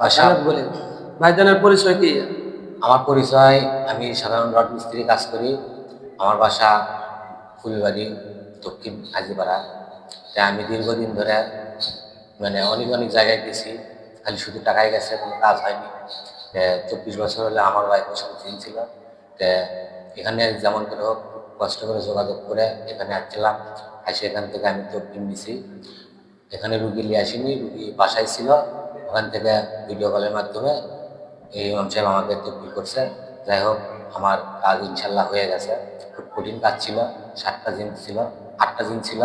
বাসা বলেন ভাইজানের পরিচয় কি? আমার পরিচয়, আমি সাধারণ রড মিস্ত্রি কাজ করি। আমার বাসা ফুলবাড়ি, দক্ষিণ হাজিপাড়া। তাই আমি দীর্ঘদিন ধরে অনেক অনেক জায়গায় গেছি, খালি শুধু টাকায় গেছে, কোনো কাজ হয়নি। 24 বছর হলে আমার ওয়াইফের সাথে দিন ছিল। এখানে যেমন করে হোক কষ্ট করে যোগাযোগ করে এখানে আসছিলাম। এসে এখান থেকে আমি তকলিম দিছি। এখানে রুগী নিয়ে আসিনি, রুগী বাসায় ছিল। ওখান থেকে ভিডিও কলের মাধ্যমে এই ইমাম সাহেব আমাকে তকলিম করছে। যাই হোক, আমার কাজ ইনশাল্লাহ হয়ে গেছে। খুব কঠিন কাজ ছিল, 7টা দিন ছিল, 8টা দিন ছিল।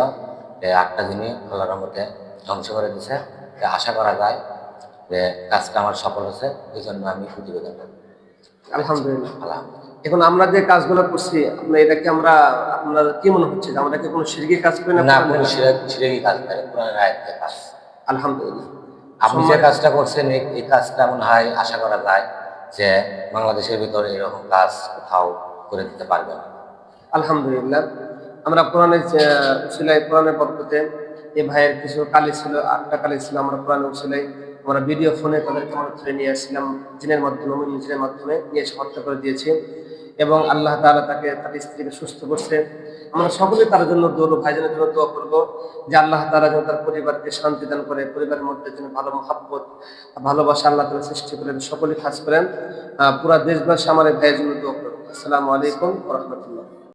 8টা দিনই আল্লাহর রহমতে ধ্বংস করে দিছে। আশা করা যায় যে কাজটা আমার সফল হয়েছে, এই জন্য আমি প্রতিবেদন। আলহামদুলিল্লাহ। আলহামদুলিল্লাহ। এখন আমরা যে কাজগুলো করছি, আপনার এটাকে আপনার কি মনে হচ্ছে যে আমরা কি কোনো শিরকি কাজ করি না? না, কোনো শিরকি কাজ নাই, কোরআনের আয়াতের কাজ। আলহামদুলিল্লাহ। আপনি যে কাজটা করছেন এই কাজটা মনে হয় আশা করা যায় যে বাংলাদেশের ভিতরে এরকম কাজ কোথাও করে দিতে পারবেন। আলহামদুলিল্লাহ। আমরা কোরআনের উসিলায়, কোরআনের বরকতে এই ভাইয়ের কিছু কালি ছিল, 8টা কালি ছিল। আমরা কোরআনের উসিলায় আমরা ভিডিও ফোনে তাদেরকে আমরা ধরে নিয়ে আসছিলাম, জিনের মাধ্যমে, জিনের মাধ্যমে নিয়ে এসে হত্যা করে দিয়েছি। এবং আল্লাহ তাআলা তাকে, তার স্ত্রীকে সুস্থ করছে। আমরা সকলে তার জন্য দোয়া, ভাইজানের জন্য দোয়া করবো যে আল্লাহ তাআলা যেন তার পরিবারকে শান্তি দান করে, পরিবারের মধ্যে যেন ভালো মহাব্বত, ভালোবাসা আল্লাহ তাআলা সৃষ্টি করেন, সকলেই কাজ করেন। পুরা দেশবাসী আমার এই ভাইয়ের জন্য দোয়া করবো। আসসালামু আলাইকুম ওয়া রাহমাতুল্লাহ।